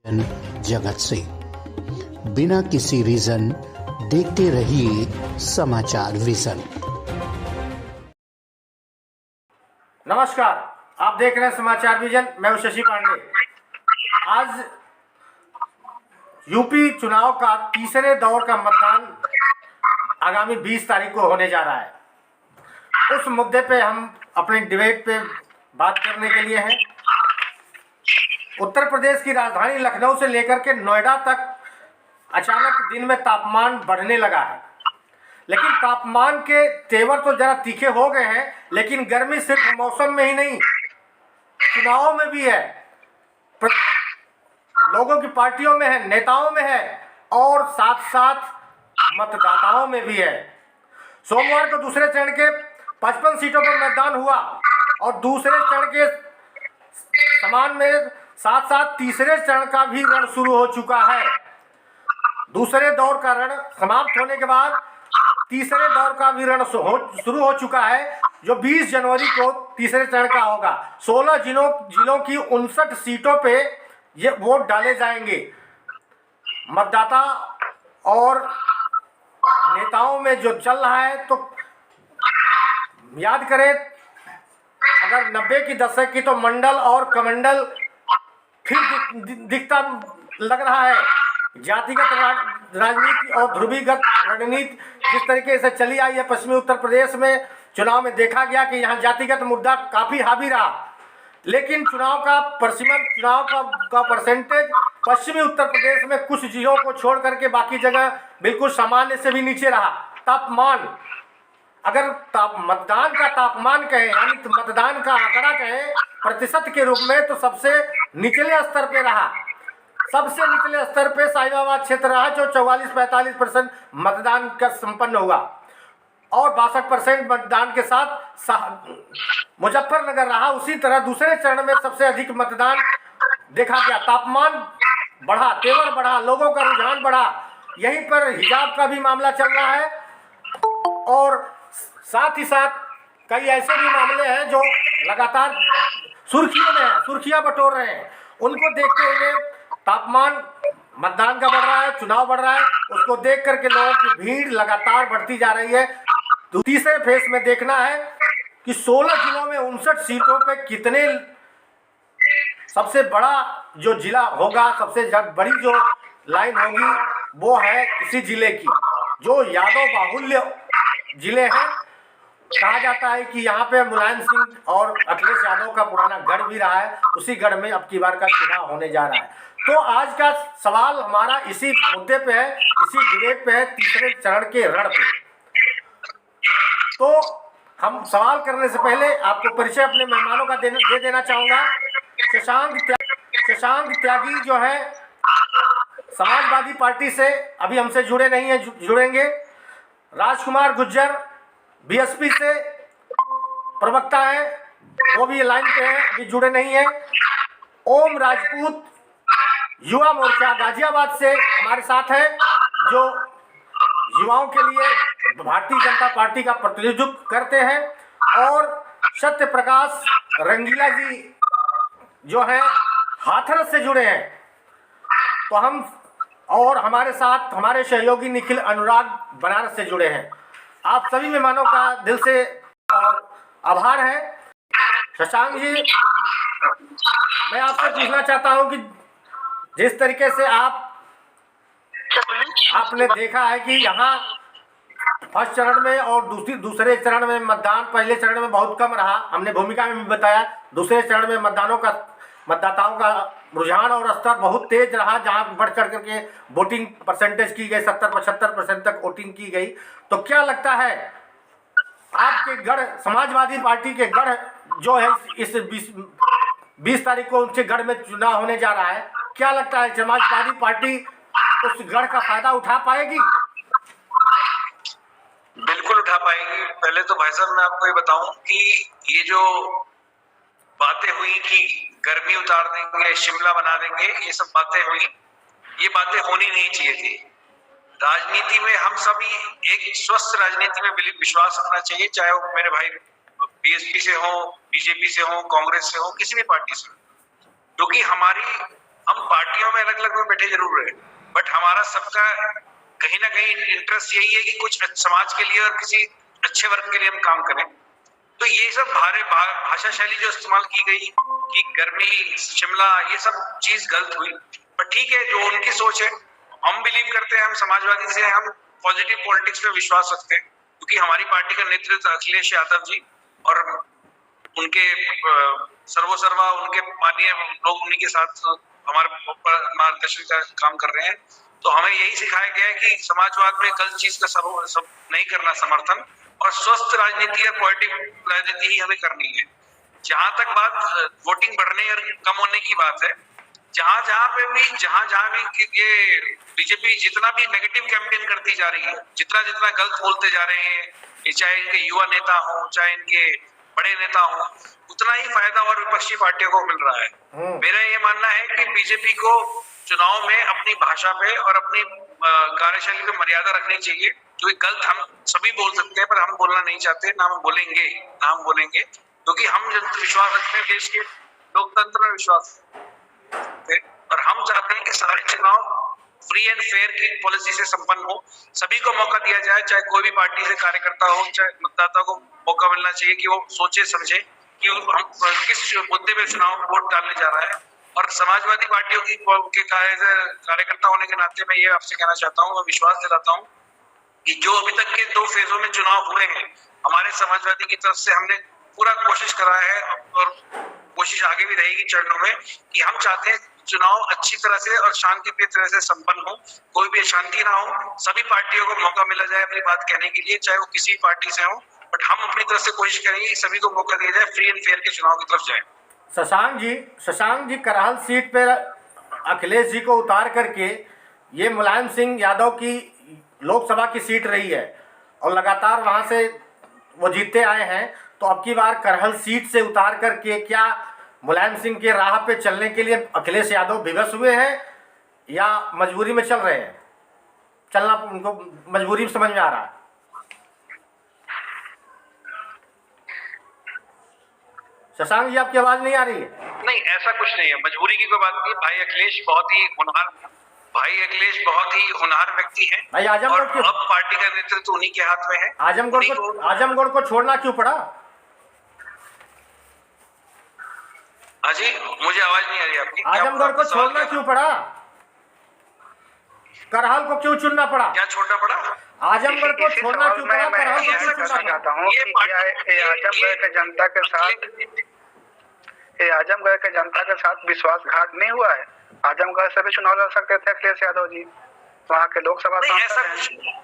जगत से बिना किसी रीजन देखते रहिए समाचार विजन। नमस्कार, आप देख रहे हैं समाचार विजन। मैं हूं शशि पांडे। आज यूपी चुनाव का तीसरे दौर का मतदान आगामी 20 तारीख को होने जा रहा है। उस मुद्दे पे हम अपने डिबेट पे बात करने के लिए हैं। उत्तर प्रदेश की राजधानी लखनऊ से लेकर के नोएडा तक अचानक दिन में तापमान बढ़ने लगा है, लेकिन तापमान के तेवर तो जरा तीखे हो गए हैं। लेकिन गर्मी सिर्फ मौसम में ही नहीं, चुनाव में भी है, लोगों की पार्टियों में है, नेताओं में है और साथ साथ मतदाताओं में भी है। सोमवार को दूसरे चरण के 55 सीटों पर मतदान हुआ और दूसरे चरण के समान में साथ साथ तीसरे चरण का भी रण शुरू हो चुका है। दूसरे दौर का रण समाप्त होने के बाद तीसरे दौर का भी रण शुरू हो चुका है, जो 20 जनवरी को तीसरे चरण का होगा। 16 जिलों की 59 सीटों पे ये वोट डाले जाएंगे। मतदाता और नेताओं में जो चल रहा है, तो याद करें, अगर 90 की दशक की तो मंडल और कमंडल फिर दिखता लग रहा है। जातिगत राजनीति और ध्रुवीगत रणनीति जिस तरीके से चली आई है पश्चिमी उत्तर प्रदेश में, चुनाव में देखा गया कि यहाँ जातिगत मुद्दा काफी हावी रहा। लेकिन चुनाव का परसेंटेज पश्चिमी उत्तर प्रदेश में कुछ जिलों को छोड़ करके बाकी जगह बिल्कुल सामान्य से भी नीचे रहा। तापमान, अगर मतदान का तापमान कहें, यानी मतदान का आंकड़ा कहें प्रतिशत के रूप में, तो सबसे निचले स्तर पे रहा। सबसे निचले स्तर पे साहिबाबाद क्षेत्र रहा, जो 44-45% मतदान का संपन्न हुआ और 62% मतदान के साथ मुजफ्फरनगर रहा। उसी तरह दूसरे चरण में सबसे अधिक मतदान देखा गया। तापमान बढ़ा, तेवर बढ़ा, लोगों का रुझान बढ़ा। यहीं पर हिजाब का भी मामला चल रहा है और साथ ही साथ कई ऐसे भी मामले हैं जो लगातार सुर्खियों में हैं, सुर्खियां बटोर रहे हैं। उनको देखते हुए तापमान मतदान का बढ़ रहा है, चुनाव बढ़ रहा है, उसको देख करके लोगों की भीड़ लगातार बढ़ती जा रही है। तो तीसरे फेज में देखना है कि 16 जिलों में 59 सीटों पे कितने, सबसे बड़ा जो जिला होगा, सबसे बड़ी जो लाइन होगी वो है इसी जिले की, जो यादव बाहुल्य जिले हैं। कहा जाता है कि यहाँ पे मुलायम सिंह और अखिलेश यादव का पुराना गढ़ भी रहा है। उसी गढ़ में अब की बार का चुनाव होने जा रहा है। तो आज का सवाल हमारा इसी मुद्दे पे है, इसी डिबेट पे है, तीसरे चरण के रण पे। तो हम सवाल करने से पहले आपको परिचय अपने मेहमानों का दे देना चाहूँगा। शशांक त्यागी जो है समाजवादी पार्टी से अभी हमसे जुड़े नहीं है, जुड़ेंगे। राजकुमार गुज्जर बीएसपी से प्रवक्ता है, वो भी लाइन पे हैं, अभी जुड़े नहीं है। ओम राजपूत युवा मोर्चा गाजियाबाद से हमारे साथ है, जो युवाओं के लिए भारतीय जनता पार्टी का प्रतिनिधित्व करते हैं। और सत्य प्रकाश रंगीला जी जो है हाथरस से जुड़े हैं। तो हम और हमारे साथ हमारे सहयोगी निखिल अनुराग बनारस से जुड़े हैं। आप सभी मेहमानों का दिल से और आभार है। शशांक जी, मैं आपसे पूछना चाहता हूं कि जिस तरीके से आपने देखा है कि यहाँ फर्स्ट चरण में और दूसरे चरण में मतदान पहले चरण में बहुत कम रहा, हमने भूमिका में भी बताया। दूसरे चरण में मतदाताओं का रुझान और स्तर बहुत तेज रहा, जहां बढ़ चढ़ करके वोटिंग परसेंटेज की गई, 70-75% तक वोटिंग की गई। तो क्या लगता है आपके गढ़ समाजवादी पार्टी के गढ़ जो है इस 20 तारीख को उनके गढ़ में चुनाव होने जा रहा है, क्या लगता है समाजवादी पार्टी उस गढ़ का फायदा उठा पाएगी? बिल्कुल उठा पाएगी। पहले तो भाई साहब मैं आपको ये बताऊं कि ये जो बातें हुई कि गर्मी उतार देंगे, शिमला बना देंगे, ये सब बातें हुई, ये बातें होनी नहीं चाहिए थी। राजनीति में हम सभी एक स्वस्थ राजनीति में विश्वास रखना चाहिए, चाहे वो मेरे भाई बीएसपी से हो, बीजेपी से हो, कांग्रेस से हो, किसी भी पार्टी से हो, क्योंकि हमारी हम पार्टियों में अलग अलग में बैठे जरूर रहे, बट हमारा सबका कहीं ना कहीं इंटरेस्ट यही है कि कुछ समाज के लिए और किसी अच्छे वर्ग के लिए हम काम करें। तो ये सब भाषा शैली जो इस्तेमाल की गई कि गर्मी शिमला, ये सब चीज गलत हुई, पर ठीक है, जो उनकी सोच है। हम बिलीव करते हैं, हम समाजवादी से, हम पॉजिटिव पॉलिटिक्स में विश्वास रखते हैं, क्योंकि हमारी पार्टी का नेतृत्व अखिलेश यादव जी और उनके सर्वसर्वा उनके माननीय लोग उन्हीं के साथ हमारे मार्गदर्शन का काम कर रहे हैं। तो हमें यही सिखाया गया है कि समाजवाद में गलत चीज का सब नहीं करना समर्थन, और स्वस्थ राजनीति और पॉलिटिक राजनीति ही हमें करनी है। जहां तक बात वोटिंग बढ़ने और कम होने की बात है, जहां भी ये बीजेपी जितना भी नेगेटिव कैंपेन करती जा रही है, जितना गलत बोलते जा रहे हैं, ये चाहे इनके युवा नेता हो, चाहे इनके बड़े नेता हो, उतना ही फायदा और विपक्षी पार्टियों को मिल रहा है। मेरा ये मानना है कि बीजेपी को चुनाव में अपनी भाषा पे और अपनी कार्यशैली पे मर्यादा रखनी चाहिए, क्योंकि गलत हम सभी बोल सकते हैं, पर हम बोलना नहीं चाहते, ना हम बोलेंगे, क्योंकि हम विश्वास रखते हैं देश के लोकतंत्र में विश्वास, और हम चाहते हैं कि सारे चुनाव फ्री एंड फेयर की पॉलिसी से संपन्न हो, सभी को मौका दिया जाए, चाहे कोई भी पार्टी से कार्यकर्ता हो, चाहे मतदाता को मौका मिलना चाहिए कि वो सोचे समझे कि हम किस मुद्दे पे चुनाव वोट डालने जा रहा है। और समाजवादी पार्टियों के कार्यकर्ता होने के नाते मैं ये आपसे कहना चाहता हूँ, मैं विश्वास दिलाता हूँ कि जो अभी तक के 2 फेजों में चुनाव हुए हैं, हमारे समाजवादी की तरफ से हमने पूरा कोशिश करा है, और कोशिश आगे भी रहेगी चरणों में, कि हम चाहते हैं चुनाव अच्छी तरह से और शांतिप्रिय तरह से संपन्न हो, कोई भी अशांति ना हो, सभी पार्टियों को मौका मिला जाए अपनी बात कहने के लिए, चाहे वो किसी पार्टी से हो, बट हम अपनी तरफ से कोशिश करेंगे कि सभी को मौका दिया जाए, फ्री एंड फेयर के चुनाव की तरफ जाए। शशांक जी करहल सीट पे अखिलेश जी को उतार करके, ये मुलायम सिंह यादव की लोकसभा की सीट रही है और लगातार वहाँ से वो जीतते आए हैं, तो अब की बार करहल सीट से उतार करके क्या मुलायम सिंह के राह पे चलने के लिए अखिलेश यादव विवश हुए हैं या मजबूरी में चल रहे हैं? चलना उनको मजबूरी समझ में आ रहा है? शशांक जी आपकी आवाज नहीं आ रही है। नहीं, ऐसा कुछ नहीं है, मजबूरी की कोई बात नहीं। भाई अखिलेश बहुत ही होनहार व्यक्ति हैं भाई, और अब पार्टी का नेतृत्व उन्हीं के हाथ में है। आजमगढ़ को छोड़ना क्यों पड़ा? हाजी, मुझे आवाज नहीं आ रही आपकी। आजमगढ़ को छोड़ना क्यों पड़ा? करहल को क्यों चुनना पड़ा? क्या छोड़ना पड़ा? आजमगढ़ को छोड़ना क्यों पड़ा? करहल को क्यों चुनना चाहता हूँ कि क्या आजमगढ़ के जनता के साथ विश्वासघात नहीं हुआ है? आजमगढ़ से भी चुनाव लड़ सकते थे अखिलेश यादव जी, वहाँ के लोकसभा सांसद हैं।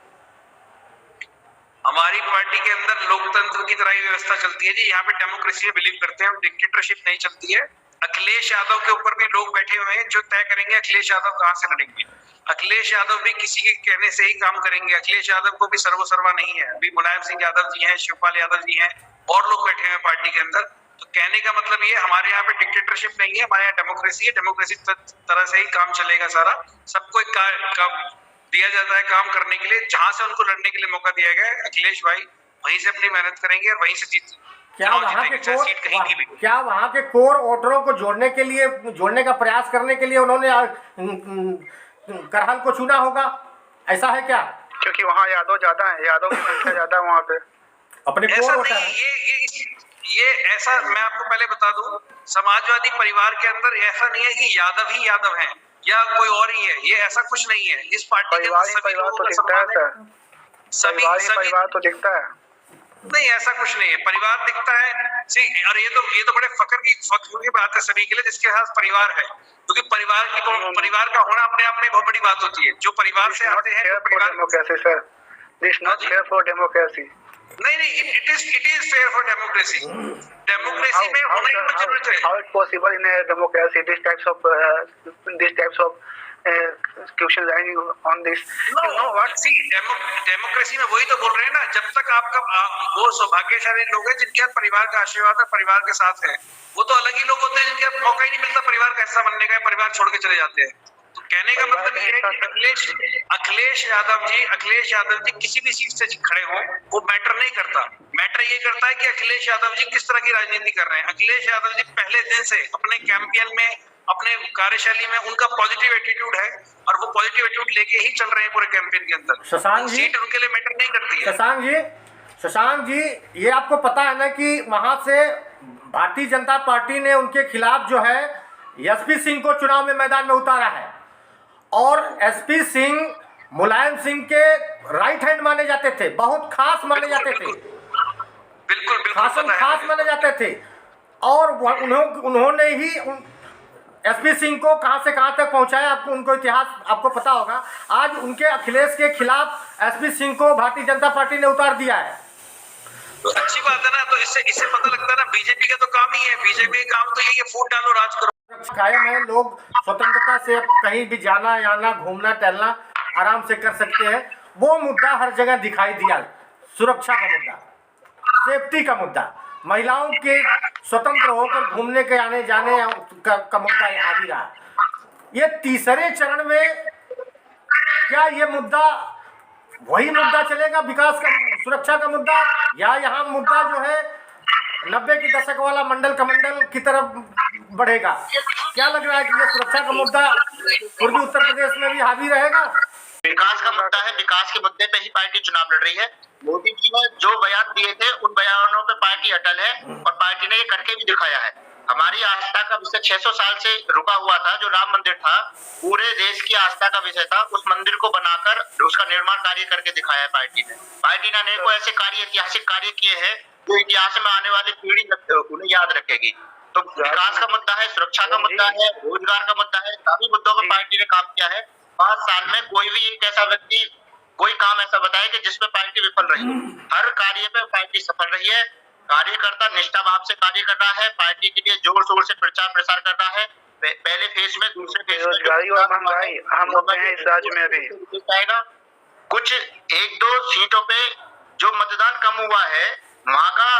हमारी पार्टी के अंदर लोकतंत्र की तरह ही व्यवस्था चलती है जी, यहाँ पे डेमोक्रेसी में बिलीव करते हैं, डिक्टेटरशिप नहीं चलती है। अखिलेश यादव के ऊपर भी लोग बैठे हुए हैं जो तय करेंगे अखिलेश यादव कहाँ से लड़ेंगे। अखिलेश यादव भी किसी के कहने से ही काम करेंगे। अखिलेश यादव को भी सर्वसर्वा नहीं है, अभी मुलायम सिंह यादव जी हैं, शिवपाल यादव जी हैं, और लोग बैठे हुए हैं पार्टी के अंदर। तो कहने का मतलब ये, हमारे यहाँ पे डिक्टेटरशिप नहीं है, हमारे यहाँ डेमोक्रेसी है। डेमोक्रेसी तरह से ही काम चलेगा सारा, सबको दिया जाता है काम करने के लिए। जहां से उनको लड़ने के लिए मौका दिया गया है, अखिलेश भाई वहीं से अपनी मेहनत करेंगे और वहीं से क्या वहाँ के कोर वोटरों को जोड़ने का प्रयास करने के लिए उन्होंने करहल को चुना होगा, ऐसा है क्या? क्योंकि वहाँ यादव ज्यादा है, यादव की संख्या ज्यादा है वहाँ पे, अपने कोर वोटर। ये ऐसा मैं आपको पहले बता दूं, समाजवादी परिवार के अंदर ऐसा नहीं है कि यादव ही यादव हैं या कोई और ही है, ये ऐसा कुछ नहीं है। इस पार्टी के परिवार तो दिखता है सर, परिवार तो दिखता है। नहीं, ऐसा कुछ नहीं है, परिवार दिखता है। और ये तो बड़े फख्र की बात है सभी के लिए जिसके साथ परिवार है, क्योंकि परिवार का होना अपने आप में बहुत बड़ी बात होती है। जो परिवार से आते हैं, democracy sir, this not fair for democracy. नहीं, it is fair for democracy. Democracy में होना ही कुछ जरूरत है। How it possible in a democracy these types of questions on this? Democracy में वही तो बोल रहे हैं ना, जब तक आपका वो सौभाग्यशाली लोग हैं जिनके परिवार का आशीर्वाद है, परिवार के साथ है, वो तो अलग ही लोग होते हैं जिनके मौका ही नहीं मिलता परिवार का हिस्सा बनने का, परिवार छोड़ के चले जाते हैं। तो कहने का मतलब ये है कि अखिलेश यादव जी किसी भी सीट से खड़े हों, वो मैटर नहीं करता। मैटर ये करता है कि अखिलेश यादव जी किस तरह की राजनीति कर रहे हैं। अखिलेश यादव जी पहले दिन से अपने कैंपेन में अपने कार्यशैली में उनका पॉजिटिव एटीट्यूड है और वो पॉजिटिव एटीट्यूड लेके ही चल रहे हैं पूरे कैंपेन के अंदर। शशांक जी, सीट उनके लिए मैटर नहीं करती है। शशांक जी, ये आपको पता है ना कि वहां से भारतीय जनता पार्टी ने उनके खिलाफ जो है एसपी सिंह को चुनाव में मैदान में उतारा है, और एसपी सिंह मुलायम सिंह के राइट हैंड माने जाते थे, बहुत खास माने जाते थे, बिल्कुल खास माने जाते थे। और उन्होंने ही एसपी सिंह को कहां से कहां तक पहुंचाया, आपको उनको इतिहास आपको पता होगा। आज उनके अखिलेश के खिलाफ एसपी सिंह को भारतीय जनता पार्टी ने उतार दिया है। तो अच्छी बात है ना, तो इससे पता लगता है ना बीजेपी का तो काम ही है, बीजेपी का काम तो यही है, फूट डालो राज करो। कायम है, लोग स्वतंत्रता से कहीं भी जाना आना घूमना टहलना आराम से कर सकते हैं। वो मुद्दा हर जगह दिखाई दिया, सुरक्षा का मुद्दा, सेफ्टी का मुद्दा, महिलाओं के स्वतंत्र होकर घूमने के आने जाने का मुद्दा यहाँ भी रहा। ये तीसरे चरण में क्या ये मुद्दा वही मुद्दा चलेगा, विकास का सुरक्षा का मुद्दा, या यहाँ मुद्दा जो है 90 के दशक वाला मंडल कमंडल की तरफ बढ़ेगा? क्या लग रहा है कि ये सुरक्षा का मुद्दा पूर्वी उत्तर प्रदेश में भी हावी रहेगा? विकास का मुद्दा है, विकास के मुद्दे पे ही पार्टी चुनाव लड़ रही है। मोदी जी ने जो बयान दिए थे उन बयानों पे पार्टी अटल है और पार्टी ने ये करके भी दिखाया है। हमारी आस्था का विषय 600 साल से रुका हुआ था, जो राम मंदिर था, पूरे देश की आस्था का विषय था। उस मंदिर को बनाकर उसका निर्माण कार्य करके दिखाया है पार्टी ने। पार्टी ने अनेकों ऐसे कार्य, ऐतिहासिक कार्य किए हैं जो इतिहास में आने वाली पीढ़ी उन्हें याद रखेगी। तो विकास का मुद्दा है, सुरक्षा का मुद्दा है, रोजगार का मुद्दा है, सभी मुद्दों पर पार्टी ने काम किया है। 5 साल में कोई भी एक ऐसा व्यक्ति कोई काम ऐसा बताए कि जिसमें पार्टी विफल रही हो। हर कार्य पे पार्टी सफल रही है। कार्यकर्ता निष्ठा भाव से कार्य कर रहा है, पार्टी के लिए जोर शोर से प्रचार प्रसार कर रहा है। पहले फेज में, दूसरे फेज में बेरोजगारी और महंगाई अहम मुद्दे हैं इस राज्य में अभी जाएगा। कुछ 1-2 सीटों पे जो मतदान कम हुआ है, वहाँ का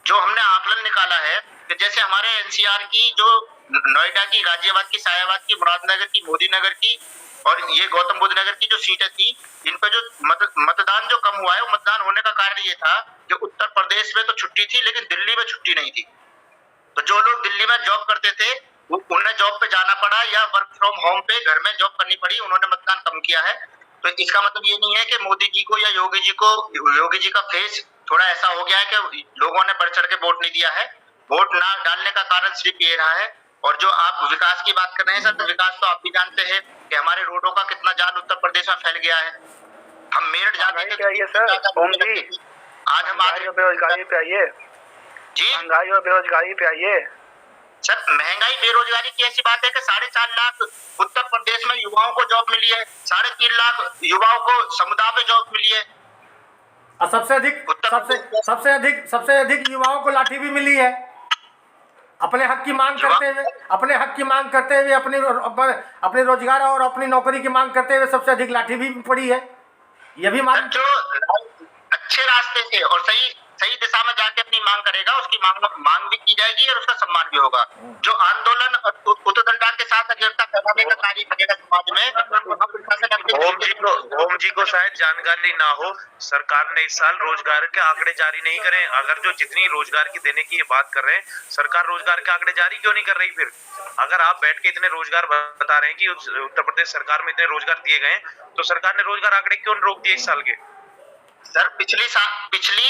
जो हमने आकलन निकाला है कि जैसे हमारे एनसीआर की, जो नोएडा की, गाजियाबाद की, सायाबाद की, मुरादनगर की, मोदी नगर की और ये गौतम बुद्ध नगर की जो सीटें थी, इन पर जो मतदान जो कम हुआ है, वो मतदान होने का कारण ये था कि उत्तर प्रदेश में तो छुट्टी थी लेकिन दिल्ली में छुट्टी नहीं थी। तो जो लोग दिल्ली में जॉब करते थे उन्हें जॉब पे जाना पड़ा या वर्क फ्रॉम होम पे घर में जॉब करनी पड़ी, उन्होंने मतदान कम किया है। तो इसका मतलब ये नहीं है कि मोदी जी को या योगी जी का फेस थोड़ा ऐसा हो गया है कि लोगों ने बढ़ चढ़ के वोट नहीं दिया है। वोट ना डालने का कारण सिर्फ ये रहा है। और जो आप विकास की बात कर रहे हैं सर, तो विकास तो आप भी जानते हैं कि हमारे रोडों का कितना जाल उत्तर प्रदेश में फैल गया है। हम मेरठ जाते थे सर, आज हम बेरोजगारी पे आइए जी, महंगाई और बेरोजगारी पे आइए सर। महंगाई बेरोजगारी की ऐसी बात है कि 4.5 लाख उत्तर प्रदेश में युवाओं को जॉब मिली है, 3.5 लाख युवाओं को समुदाय में जॉब मिली है। और सबसे अधिक युवाओं को लाठी भी मिली है, अपने हक की मांग करते हुए अपने रोजगार और अपनी नौकरी की मांग करते हुए सबसे अधिक लाठी भी पड़ी है। ये भी मांग जो अच्छे रास्ते से और सही दिशा में जाके अपनी मांग करेगा, उसकी मांग भी की जाएगी और उसका सम्मान भी होगा। जो आंदोलन और उत्तरदंडा के साथ अगेरता फैलाने का कार्य करेगा समाज में, ओम जी को शायद जानकारी ना हो, सरकार ने इस साल रोजगार के आंकड़े जारी नहीं करे। अगर जो जितनी रोजगार की देने की ये बात कर रहे हैं, सरकार रोजगार के आंकड़े जारी क्यों नहीं कर रही? फिर अगर आप बैठ के इतने रोजगार बता रहे हैं कि उत्तर प्रदेश सरकार में इतने रोजगार दिए गए, तो सरकार ने रोजगार आंकड़े क्यों रोक दिए इस साल के? सर, पिछली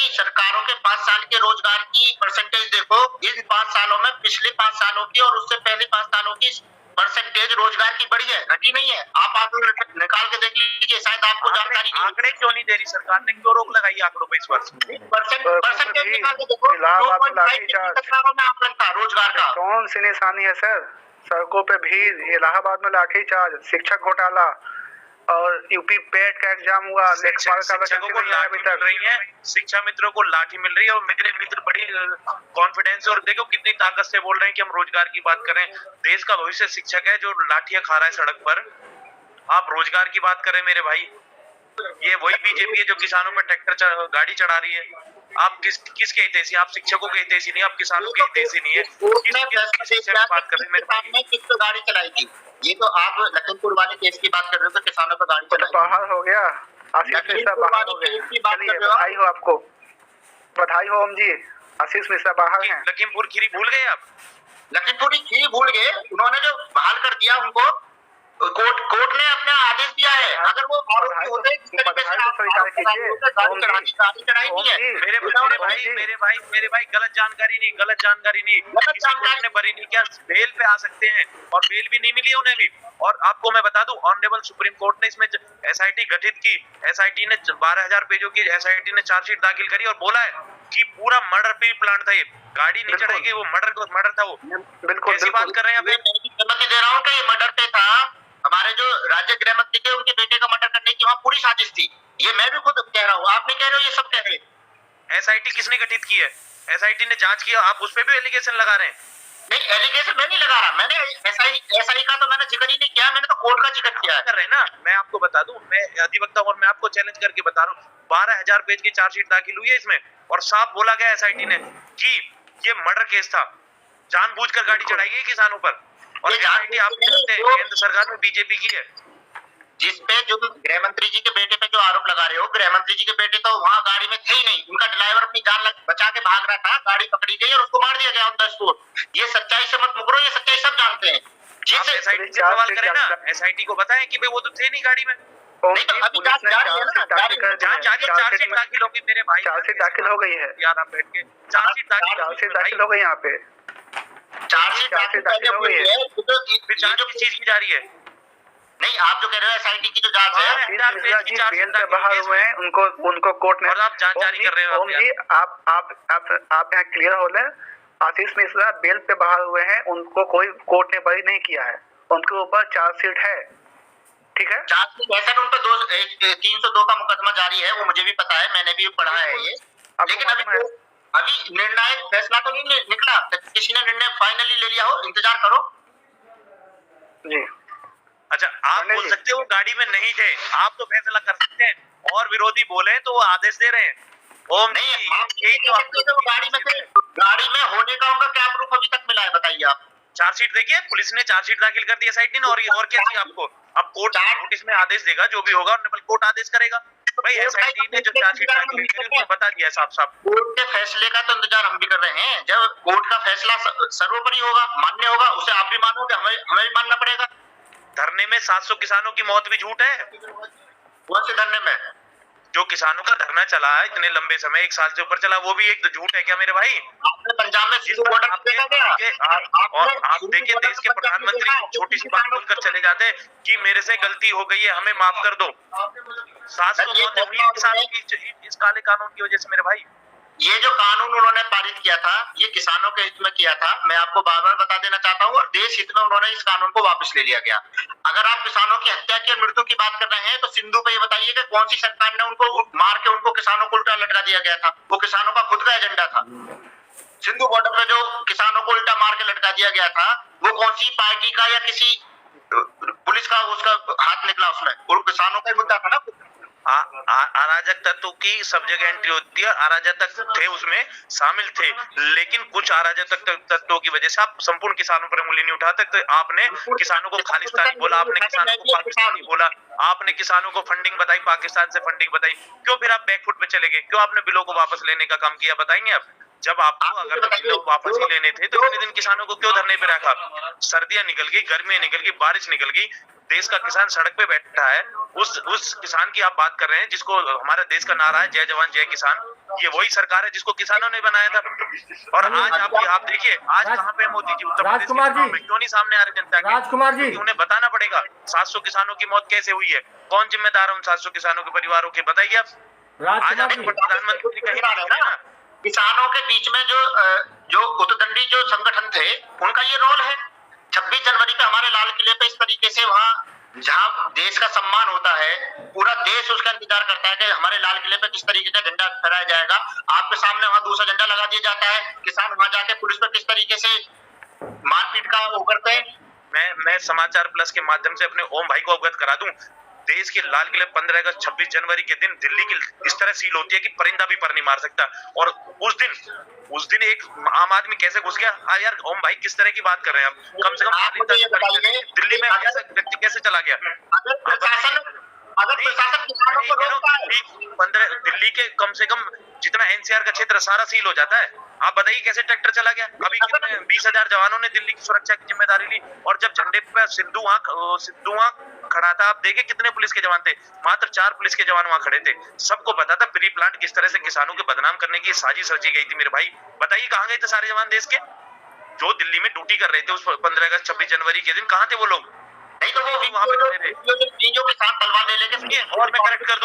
सरकारों के 5 साल के रोजगार की परसेंटेज देखो, इन 5 सालों में पिछले 5 सालों की और उससे पहले 5 सालों की परसेंटेज रोजगार की बढ़ी है, घटी नहीं है। आप आंकड़े निकाल के देख लीजिए, शायद आपको जानकारी नहीं। आंकड़े क्यों नहीं दे रही सरकार ने? क्यों रोक लगाई आंकड़ों पे इस वर्ष? परसेंटेज निकाल के देखो, 2.5 में आंकलन था रोजगार का। कौन सी निशानी है सर? सड़कों पे भीड़, इलाहाबाद में लाठीचार्ज, शिक्षक घोटाला और यूपी पेट का एग्जाम हुआ, शिक्षकों को लाठी मिल रही है, शिक्षा मित्रों को लाठी मिल रही है और मेरे मित्र बड़ी कॉन्फिडेंस और देखो कितनी ताकत से बोल रहे हैं कि हम रोजगार की बात करें। देश का भविष्य शिक्षक है जो लाठियां खा रहा है सड़क पर, आप रोजगार की बात करें मेरे भाई। ये वही बीजेपी है जो किसानों पर ट्रैक्टर गाड़ी चढ़ा रही है। आप किसके हितैषी? आप शिक्षकों के हितैषी नहीं, आप किसानों के हितैषी नहीं है। बात कर रहे हैं किस पे गाड़ी चलाई थी? ये तो आप लखनपुर वाले केस की बात कर रहे हो, तो किसानों पर गाड़ी चलाई। बाहर हो गया, आशीष मिश्रा बाहर हो गए। बधाई हो आपको, बधाई हो ओम जी, आशीष मिश्रा बाहर हैं। लखीमपुर खीरी भूल गए आप? लखीमपुरी खीरी भूल गए, उन्होंने जो बहाल कर दिया उनको, कोर्ट ने अपना आदेश दिया है। अगर वो आरोपी होते जिस तरीके से आप स्वीकार कीजिए। गाड़ी चढ़ाई नहीं है, मेरे भाई गलत जानकारी नहीं किसी कोर्ट ने बरी नहीं किया, बेल पे आ सकते हैं और बेल भी नहीं मिली उन्हें भी। और आपको मैं बता दूं, ऑनरेबल सुप्रीम कोर्ट ने इसमें एसआईटी गठित की, एसआईटी ने 12,000 पेजों की एसआईटी ने चार्जशीट दाखिल करी और बोला है कि पूरा मर्डर पे प्लान था, ये गाड़ी नहीं चढ़ाई गई, वो मर्डर था। वो बिल्कुल कैसी बात कर रहे हैं मैं सहमति दे रहा हूँ कि ये मर्डर पे था। हमारे जो राज्य गृह मंत्री थे, उनके बेटे का मर्डर करने की वहाँ पूरी साजिश थी। ये मैं भी खुद कह रहा हूँ, आप नहीं कह रहे हो, ये सब कह रहे हैं। एसआईटी किसने गठित की है? एसआईटी ने जांच किया, आप उस पे भी एलिगेशन लगा रहे हैं? नहीं, एलिगेशन मैं नहीं लगा रहा, मैंने एसआई का तो मैंने जिक्र ही नहीं किया, मैंने तो कोर्ट का जिक्र किया है। कर रहे हैं ना, मैं आपको बता दूं, मैं अधिवक्ता हूं और मैं आपको चैलेंज करके बता रहा हूँ, 12,000 पेज की चार्जशीट दाखिल हुई है इसमें और साफ बोला गया एसआईटी ने कि ये मर्डर केस था, जानबूझकर गाड़ी चढ़ाई गई किसानों पर। और एसआईटी आप केंद्र सरकार में बीजेपी की है। जिसपे जो गृह मंत्री जी के बेटे पे जो आरोप लगा रहे हो, गृह मंत्री जी के बेटे तो वहाँ गाड़ी में थे ही नहीं, उनका ड्राइवर अपनी जान बचा के भाग रहा था, गाड़ी पकड़ी गई और उसको मार दिया गया ऑन द स्पॉट। ये सच्चाई से मत मुकरो, ये सच्चाई सब जानते हैं। आप एसआईटी से सवाल करें ना, एसआईटी को बताएं कि भाई वो तो थे नहीं गाड़ी में। नहीं तो अभी जांच जारी है ना, चार्जशीट दाखिल होगी मेरे भाई, चार्जशीट दाखिल हो गई है यार, आप बैठ के चार्जशीट दाखिल हो गई यहाँ पे, चार्जशीट दाखिल हो गई है। जांच किस चीज की जारी है? नहीं, आप जो कह रहे हो एसआईटी की जो जांच है, बेल पे बाहर हुए हैं, उनको कोर्ट ने, और आप जांच जारी कर रहे हो। ओम जी, आप यहाँ क्लियर हो लें, आशीष मिश्रा बेल पे बाहर हुए हैं, उनको कोई कोर्ट ने बरी नहीं किया है, उनके ऊपर चार्जशीट है, ठीक है। चार्जशीट है सर, उन पर 302 का मुकदमा जारी है, वो मुझे भी पता है, मैंने भी पढ़ा है ये। लेकिन अभी निर्णायक फैसला तो नहीं निकला, किसी ने निर्णय फाइनली ले लिया हो, इंतजार करो जी। अच्छा, आप बोल सकते हो गाड़ी में नहीं थे, आप तो फैसला कर सकते हैं, और विरोधी बोले तो वो आदेश दे रहे हैं। ओम नहीं, यही तो गाड़ी में थे, गाड़ी में होने का उनका क्या प्रूफ अभी तक मिला है, बताइए आप। चार्जशीट देखिए, पुलिस ने चार्जशीट दाखिल कर दी एसआईटी ने, और क्या चाहिए आपको? अब कोर्ट इसमें आदेश देगा, जो भी होगा ऑनरेबल कोर्ट आदेश करेगा। भाई एसआईटी ने जो चार्जशीट दाखिल करी उसने बता दिया साफ साफ। कोर्ट के फैसले का तो इंतजार हम भी कर रहे हैं, जब कोर्ट का फैसला सर्वोपरि होगा, मान्य होगा, उसे आप भी मानोगे, हमें भी मानना पड़ेगा। धरने में 700 किसानों की मौत भी झूठ है। कौन से धरने में? जो किसानों का धरना चला है इतने लंबे समय, 1 साल से ऊपर चला, वो भी एक झूठ है क्या मेरे भाई? आपने पंजाब में सिंधु बॉर्डर देखा क्या? और आप देखिए, देश के प्रधानमंत्री छोटी सी बात बोलकर चले जाते हैं कि मेरे से गलती हो गई है, हमें माफ कर दो। 700 मौतें हुई है किसानों की इस काले कानून की वजह से मेरे भाई। ये जो कानून उन्होंने पारित किया था, ये किसानों के हित में किया था, मैं आपको बार बार बता देना चाहता हूँ, और देश हित में उन्होंने इस कानून को वापस ले लिया गया। अगर आप किसानों की हत्या की और मृत्यु की बात कर रहे हैं, तो सिंधु पे ये बताइए कि कौन सी सरकार ने उनको मार के उनको किसानों को उल्टा लटका दिया गया था? वो किसानों का खुद का एजेंडा था। सिंधु बॉर्डर पे जो किसानों को उल्टा मार के लटका दिया गया था, वो कौन सी पार्टी का या किसी पुलिस का उसका हाथ निकला उसमें? और किसानों का मुद्दा था ना। अराजक तत्व की सब जगह एंट्री होती है, अराजक थे उसमें शामिल थे, लेकिन कुछ अराजक तत्वों की वजह से आप संपूर्ण किसानों पर उंगली नहीं उठाते। तो आपने किसानों को खालिस्तानी बोला, आपने किसानों को पाकिस्तानी बोला, आपने किसानों को फंडिंग बताई, पाकिस्तान से फंडिंग बताई, क्यों फिर आप बैकफुट पे चले गए? क्यों आपने बिलों को वापस लेने का काम किया? बताएंगे आप। जब आपको अगर बिलों वापस ही लेने थे तो इतने दिन किसानों को क्यों धरने पे रखा? सर्दियां निकल गई, गर्मियां निकल गई, बारिश निकल गई, देश का किसान सड़क पे बैठा है। उस किसान की आप बात कर रहे हैं जिसको हमारे देश का नारा है, जय जवान जय किसान। ये वही सरकार है जिसको किसानों ने बनाया था। और आज आप देखिए, आज कहाँ पे मोदी जी उत्तर प्रदेश में क्यों नहीं सामने आ रहे जनता के? राजकुमार जी, उन्हें बताना पड़ेगा 700 किसानों की मौत कैसे हुई है, कौन जिम्मेदार है उन 700 किसानों के परिवारों के, बताइए आप। आज आप प्रधानमंत्री कहीं ना, किसानों के बीच में जो उत्तरदंडी जो संगठन थे, उनका ये रोल है। 26 जनवरी पे हमारे लाल किले पे इस तरीके से वहाँ जहाँ देश का सम्मान होता है, पूरा देश उसका इंतजार करता है कि हमारे लाल किले पे किस तरीके से झंडा फहराया जाएगा। आपके सामने वहाँ दूसरा झंडा लगा दिया जाता है, किसान वहाँ जाके पुलिस पर किस तरीके से मारपीट का वो करते हैं। मैं समाचार प्लस के माध्यम से अपने ओम भाई को अवगत करा दूं, देश के लाल किले 15 अगस्त 26 जनवरी के दिन दिल्ली की इस तरह सील होती है कि परिंदा भी पर नहीं मार सकता। और उस दिन एक आम आदमी कैसे घुस गया? यार ओम भाई किस तरह की बात कर रहे हैं आप? कम से कम दिल्ली में ऐसा व्यक्ति कैसे चला गया? अगर प्रशासन किसानों को रोकता है, 15 दिल्ली के कम से कम जितना एनसीआर का क्षेत्र सारा सील हो जाता है। आप बताइए कैसे ट्रैक्टर चला गया? अभी कितने 20,000 जवानों ने दिल्ली की सुरक्षा की जिम्मेदारी ली, और जब झंडे पे सिद्धू वहां खड़ा था, आप देखे कितने पुलिस के जवान थे? मात्र 4 पुलिस के जवान वहां खड़े थे। सबको पता था प्री प्लांट किस तरह से किसानों के बदनाम करने की साजिश रची गई थी। मेरे भाई बताइए कहाँ गए थे सारे जवान देश के जो दिल्ली में ड्यूटी कर रहे थे उस 15 अगस्त 26 जनवरी के दिन? कहाँ थे वो लोग? नहीं तो वो वहां पे खड़े थे। चीजों के साथ तलवार ले लेके सुनिए, और मैं करेक्ट कर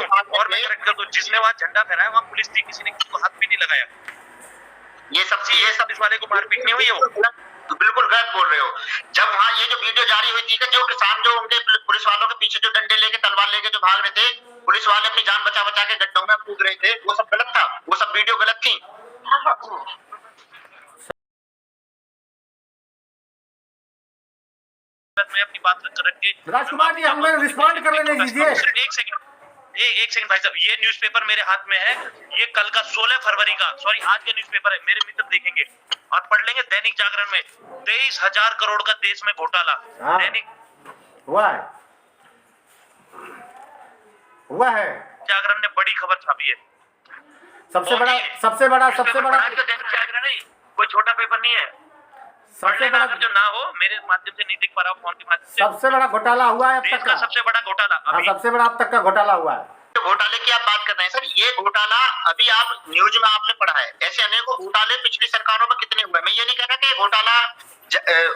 दूं, जिसने वहां झंडा फहराया वहां पुलिस थी, किसी ने किसी को हाथ भी नहीं लगाया। ये सब पुलिस वाले को मारपीट नहीं हुई है? वो बिल्कुल गलत बोल रहे हो। जब वहाँ ये जो वीडियो जारी हुई थी कि जो किसान जो उनके पुलिस वालों के पीछे जो डंडे लेके तलवार लेके जो भाग रहे थे, पुलिस वाले अपनी जान बचा बचा के गड्ढों में कूद रहे थे, वो सब गलत था, वो सब वीडियो गलत थी। मैं अपनी बात रख के राजकुमार जी हमें रिस्पॉन्ड कर लेने दीजिए। एक सेकंड भाई साहब, ये न्यूज़पेपर मेरे हाथ में है, ये कल का 16 फरवरी का, सॉरी आज का न्यूज़पेपर है, मेरे मित्र देखेंगे और पढ़ लेंगे। दैनिक जागरण में 23,000 करोड़ का देश में घोटाला। दैनिक हुआ है जागरण ने बड़ी खबर छापी है। सबसे बड़ा दैनिक जागरण है, कोई छोटा पेपर नहीं है। सबसे बड़ा जो ना हो, मेरे माध्यम से नहीं देख पा रहा हूँ, फोन के माध्यम से। सबसे बड़ा घोटाला हुआ है अब तक का, सबसे बड़ा घोटाला अभी। सबसे बड़ा अब तक का घोटाला हुआ है। तो घोटाले की आप बात कर रहे हैं सर, ये घोटाला अभी आप न्यूज में आपने पढ़ा है, ऐसे अनेकों घोटाले पिछली सरकारों में कितने हुए। मैं ये नहीं कह रहा कि घोटाला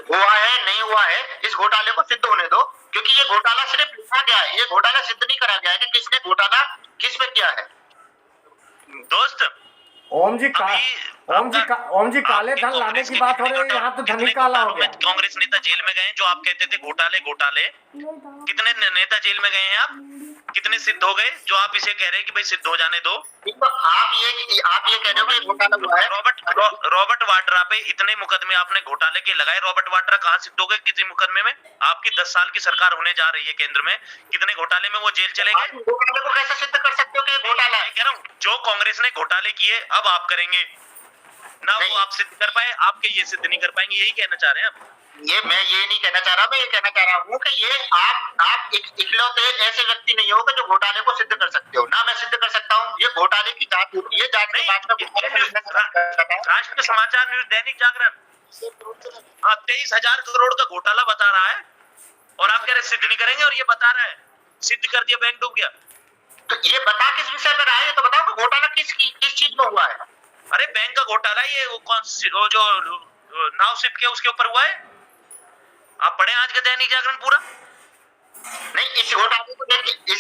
हुआ है नहीं हुआ है, इस घोटाले को सिद्ध होने दो, क्योंकि ये घोटाला सिर्फ लिखा गया है, ये घोटाला सिद्ध नहीं करा गया है कि किसने घोटाला किस पे किया है। दोस्त ओम जी काले धन लाने की बात हो रही है, यहाँ तो धनी काला हो गया। कांग्रेस नेता जेल में गए जो आप कहते थे घोटाले, कितने नेता जेल में गए हैं? आप कितने सिद्ध हो गए जो आप इसे कह रहे हैं कि भाई सिद्ध हो जाने दो? तो आप ये कह रहे हो कि घोटाला हुआ है। रॉबर्ट वाड्रा पे इतने मुकदमे आपने घोटाले के लगाए, रॉबर्ट वाड्रा कहाँ सिद्ध हो गए किसी मुकदमे में? आपकी 10 साल की सरकार होने जा रही है केंद्र में, कितने घोटाले में वो जेल चले गए? घोटाले को कैसे सिद्ध कर सकते हो कि घोटाला है? कह रहा हूँ जो कांग्रेस ने घोटाले किए अब आप करेंगे ना, वो आप सिद्ध कर पाए, आपके ये सिद्ध नहीं कर पाएंगे, यही कहना चाह रहे हैं आप? मैं ये नहीं कहना चाह रहा, मैं ये कहना चाह रहा हूँ कि ये आप इकलौते ऐसे व्यक्ति नहीं हो कि जो घोटाले को सिद्ध कर सकते हो ना। मैं सिद्ध कर सकता हूँ, ये घोटाले की जांच होती है, जांच के बाद राष्ट्र समाचार न्यूज दैनिक जागरण 23,000 करोड़ का घोटाला बता रहा है और आप कह रहे सिद्ध नहीं करेंगे, और ये बता रहा है सिद्ध कर दिया, बैंक डूब गया। तो ये बता किस विषय पर आया, तो बताओ कि घोटाला किस चीज में हुआ है? अरे बैंक का घोटाला, ये वो जो नाव सिप के उसके ऊपर हुआ है। आप पढ़े आज का दैनिक जागरण पूरा? नहीं, इस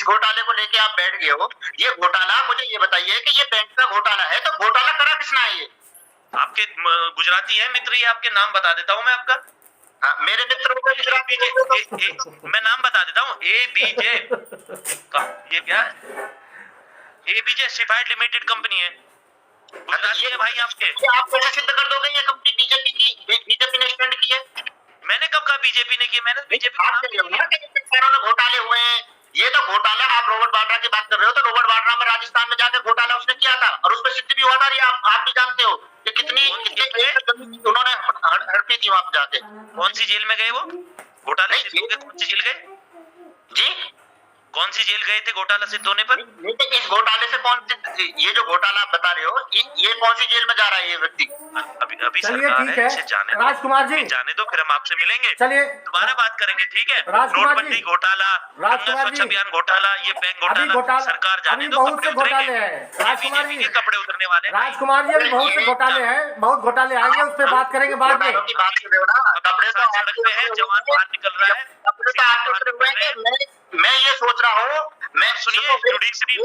घोटाले को लेके आप बैठ गए हो। ये घोटाला, मुझे ये बताइए कि ये बैंक का घोटाला है, तो घोटाला करा किसने है? ये आपके गुजराती है मित्र, ये आपके नाम बता देता हूँ मैं आपका। मेरे मित्रों को मैं नाम बता देता हूँ, ABJ ये क्या है? ABJ सिफाइड लिमिटेड कंपनी है, गुजराती है भाई आपके। आप कैसे सिद्ध कर दोगे ये कंपनी बीजेपी की? बीजेपी ने स्टैंड की है। मैंने कब कहा बीजेपी ने की? मैंने बीजेपी में घोटाले हुए हैं। ये तो घोटाला, आप रॉबर्ट वाड्रा की बात कर रहे हो, तो रॉबर्ट वाड्रा में राजस्थान में जाकर घोटाला उसने किया था और उसमें सिद्ध भी हुआ था। आप भी जानते हो कि कितनी उन्होंने हड़पी थी वहां जाके। कौन सी जेल में गए वो घोटाले? कौन सी जेल गए जी? कौन सी जेल गए थे घोटाला सिद्ध होने पर? इस घोटाले से ये जो घोटाला आप बता रहे हो, ये कौन सी जेल में जा रहा है ये व्यक्ति? अभी चलिए ठीक है राजकुमार जी, जाने दो, फिर हम आपसे मिलेंगे, चलिए दोबारा बात करेंगे, ठीक है? नोटबंदी घोटाला, स्वच्छ अभियान घोटाला, ये बैंक घोटाला, सरकार जाने दो, बहुत से घोटाले हैं राजकुमार जी, कपड़े उतरने वाले। राजकुमार जी अभी बहुत से घोटाले हैं, बहुत घोटाले आएंगे, उस पर बात करेंगे बाद में। कपड़े तो सड़क पे है, जवान बाहर निकल रहा है। मैं ये सोच रहा हूँ, मैं सुनिए, जुडिशरी को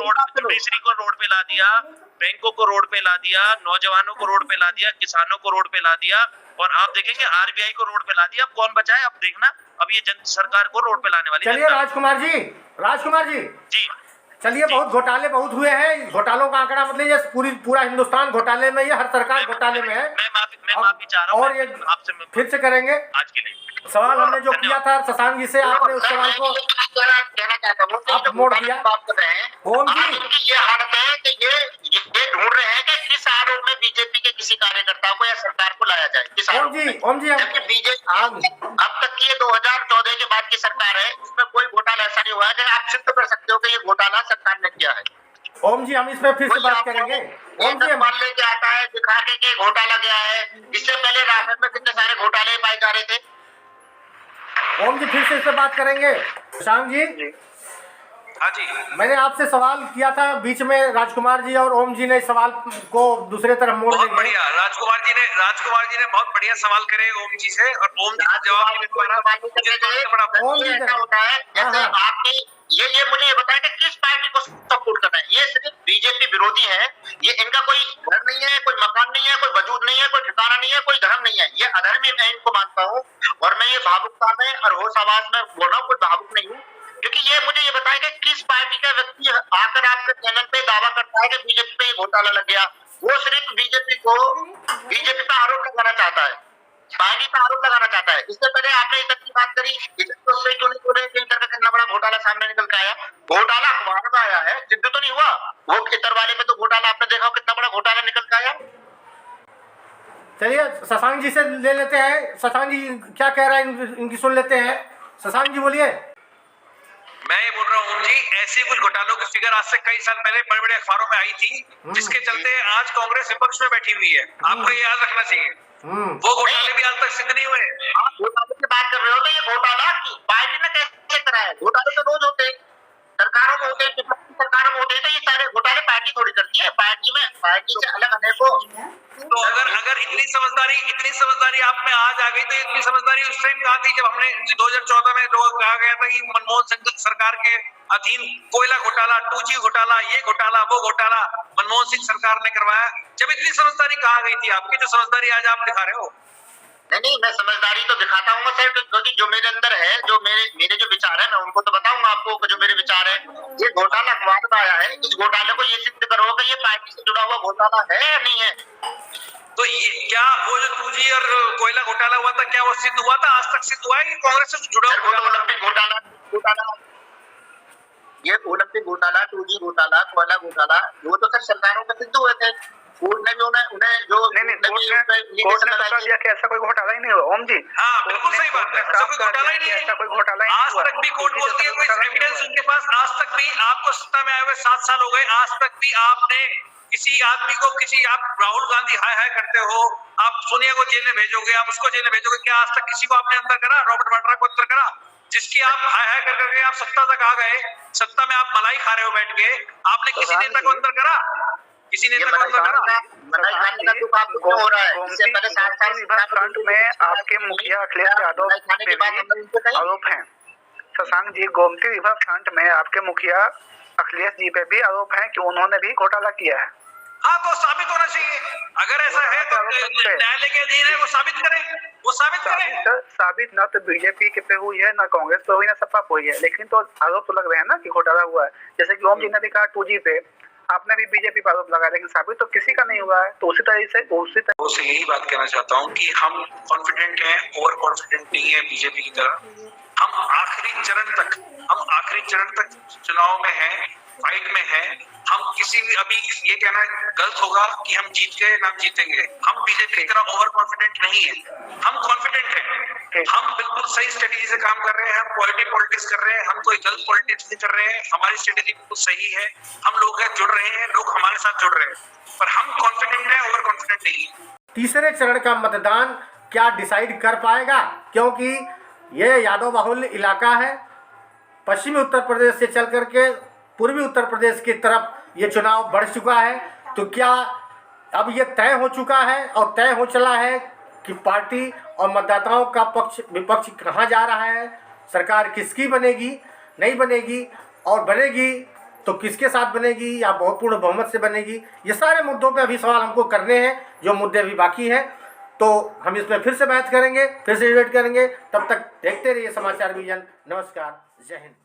रोड पे ला दिया, बैंकों को रोड पे ला दिया, नौजवानों को रोड पे ला दिया, किसानों को रोड पे ला दिया, और आप देखेंगे RBI को रोड पे ला दिया। अब कौन बचा है? अब देखना, अब ये सरकार को रोड पे लाने वाली। चलिए राजकुमार जी जी चलिए, बहुत घोटाले बहुत हुए हैं, घोटालों का आंकड़ा मतलब ये पूरा हिंदुस्तान घोटाले में, ये हर सरकार घोटाले में है। मैं माफी चाह रहा हूँ, और ये आपसे फिर से करेंगे आज के लिए। सवाल हमने जो किया था शशांक जी से, आपने उस सवाल को कहना चाहता हूँ, आप मोड़ दिया। बात कर रहे हैं ओम जी, इनकी ये हालत है कि ये ढूंढ रहे हैं कि किस आरोप में बीजेपी के किसी कार्यकर्ता को या सरकार को लाया जाए, किस आरोप में। ओम जी जबकि बीजेपी अब तक की 2014 के बाद की सरकार है, उसमें कोई घोटाला ऐसा नहीं हुआ है कि आप सिद्ध कर सकते हो कि ये घोटाला सरकार ने किया है। ओम जी हम इस पे फिर से बात करेंगे। ओम जी, मान लेके आता है दिखा के घोटाला गया है। इससे पहले राफेल में कितने सारे घोटाले पाए जा रहे थे। ओम जी फिर से इस पे बात करेंगे। शशांक जी, हाँ जी, मैंने आपसे सवाल किया था, बीच में राजकुमार जी और ओम जी ने सवाल को दूसरे तरफ मोड़ बहुत दिया। बढ़िया। राजकुमार जी ने बहुत बढ़िया सवाल करे ओम जी से, और ओम जी का जवाब नहीं मिल पा रहा। ओम जी ऐसा होता है जैसे आपकी ये मुझे ये बताएं कि किस पार्टी को सपोर्ट करना है। ये सिर्फ बीजेपी विरोधी है। ये इनका कोई घर नहीं है, कोई मकान नहीं है, कोई वजूद नहीं है, कोई ठिकाना नहीं है, कोई धर्म नहीं है। ये अधर्मी मैं इनको मानता हूँ, और मैं ये भावुकता में और होश आवाज में बोल रहा हूँ, कोई भावुक नहीं हूँ। क्योंकि ये मुझे ये बताएं कि किस पार्टी का व्यक्ति आकर आपके चैनल पे दावा करता है कि बीजेपी पे घोटाला लग गया। वो सिर्फ बीजेपी पे आरोप लगाना चाहता है, पार्टी पे आरोप लगाना चाहता है। इससे पहले आपने इधर की बात करी, इधर तो उससे क्यों नहीं बोले कि इधर का कितना बड़ा घोटाला सामने निकल के आया। घोटाला अखबार में आया है, सिद्ध तो नहीं हुआ। वो इतर वाले पे तो घोटाला आपने देखा कितना बड़ा घोटाला निकल के आया। चलिए शशांक जी से ले लेते हैं। शशांक जी क्या कह रहा है इनकी सुन लेते हैं। शशांक जी बोलिए। मैं ये बोल रहा हूँ जी, ऐसी कुछ घोटालों की फिगर आज से कई साल पहले बड़े बड़े अखबारों में आई थी, जिसके चलते आज कांग्रेस विपक्ष में बैठी हुई है। आपको ये याद रखना चाहिए। वो घोटाले भी आज तक सिद्ध नहीं हुए। आप घोटाले की बात कर रहे हो तो ये घोटाला पार्टी ने कैसे कराया? घोटाले तो रोज होते हैं, सरकारों में होते हैं, सरकारों में होते हैं। तो ये सारे घोटाले पार्टी थोड़ी करती है। पार्टी से अलग अनेकों। तो अगर इतनी समझदारी आप में आज आ गई, तो इतनी समझदारी उस टाइम कहाँ थी जब हमने 2014 में कहा गया था कि मनमोहन सिंह सरकार के अधीन कोयला घोटाला, 2G घोटाला, ये घोटाला, वो घोटाला मनमोहन सिंह सरकार ने करवाया। जब इतनी समझदारी कहाँ गई थी आपकी, जो समझदारी आज आप दिखा रहे हो? नहीं, मैं समझदारी तो दिखाता हूँ सर, क्योंकि जो मेरे अंदर है, जो मेरे जो विचार है, मैं उनको तो बताऊंगा आपको जो मेरे विचार है। ये घोटाला अखबार में आया है, इस घोटाले को ये सिद्ध करो कि ये पार्टी से जुड़ा हुआ घोटाला है या नहीं है। तो ये क्या वो जो 2G और कोयला घोटाला हुआ था, क्या वो सिद्ध हुआ था? आज तक सिद्ध हुआ है कि कांग्रेस से जुड़ा हुआ? ओलंपिक घोटाला, ये ओलंपिक घोटाला, 2G घोटाला, कोयला घोटाला, वो तो सर सरकारों में सिद्ध हुए थे। कोर्ट ने भी उन्हें जो कोर्ट ने बता दिया कि ऐसा कोई घोटाला ही नहीं हुआ। ओम जी, हाँ बिल्कुल सही बात है, ऐसा कोई घोटाला ही नहीं है। ऐसा कोई घोटाला ही आज तक भी कोर्ट बोलती है, कोई एविडेंस उनके पास आज तक भी। आपको सत्ता में आए हुए 7 साल हो गए, आज तक भी आपने किसी आदमी को आप राहुल गांधी हाय हाय करते हो, आप सोनिया को जेल में भेजोगे, आप उसको जेल में भेजोगे, क्या आज तक किसी को आपने अंदर करा? रॉबर्ट वाड्रा को अंदर करा, जिसकी आप हाय हाय कर करके आप सत्ता तक आ गए। सत्ता में आप मलाई खा रहे हो बैठ के, आपने किसी नेता को अंदर करा? किसी नेता को अंदर करा? हो रहा है। इससे पहले 7 साल विभाग फ्रंट में आपके मुखिया अखिलेश यादव पे भी आरोप है। शशांक जी, गोमती विभाग फ्रंट में आपके मुखिया अखिलेश जी पे भी आरोप है कि उन्होंने भी घोटाला किया है। हाँ, तो साबित होना चाहिए। अगर ऐसा है तो न्यायालय के अधीन है, वो साबित करें, वो साबित करें। साबित ना तो बीजेपी के पे हुई है, ना कांग्रेस पे हुई, ना सपा पे हुई है, लेकिन तो आरोप तो लग रहे हैं ना कि घोटाला हुआ है। जैसे कि ओम जी ने भी कहा 2G पे, आपने भी बीजेपी पर आरोप लगाया, लेकिन साबित तो किसी का नहीं हुआ है। तो उसी तरह से यही बात कहना चाहता हूँ कि हम कॉन्फिडेंट हैं, ओवर कॉन्फिडेंट नहीं है बीजेपी की तरह। हम आखिरी चरण तक चुनाव में हैं, फाइट में हैं। हम किसी भी अभी ये कहना गलत होगा कि हम जीत गए ना जीतेंगे। हम बीजेपी की तरह ओवर कॉन्फिडेंट नहीं है, हम कॉन्फिडेंट हैं। हम बिल्कुल सही स्ट्रेटेजी से काम कर रहे हैं, हम पॉलिटिक्स कर रहे हैं, हम कोई गलत पॉलिटिक्स नहीं कर रहे हैं। हमारी स्ट्रेटेजी बिल्कुल सही है, हम लोग जुड़ रहे हैं, लोग हमारे साथ जुड़ रहे हैं, पर हम कॉन्फिडेंट हैं, ओवर कॉन्फिडेंट नहीं है। तीसरे चरण का मतदान क्या डिसाइड कर पाएगा, क्योंकि ये यादव बाहुल्य इलाका है। पश्चिमी उत्तर प्रदेश से चल करके पूर्वी उत्तर प्रदेश की तरफ ये चुनाव बढ़ चुका है। तो क्या अब ये तय हो चुका है और तय हो चला है कि पार्टी और मतदाताओं का पक्ष विपक्ष कहाँ जा रहा है, सरकार किसकी बनेगी, नहीं बनेगी, और बनेगी तो किसके साथ बनेगी या बहुपूर्ण बहुमत से बनेगी। ये सारे मुद्दों पे अभी सवाल हमको करने हैं, जो मुद्दे अभी बाकी हैं। तो हम इसमें फिर से बात करेंगे, फिर से डिबेट करेंगे। तब तक देखते रहिए समाचार विजन। नमस्कार, जय हिंद।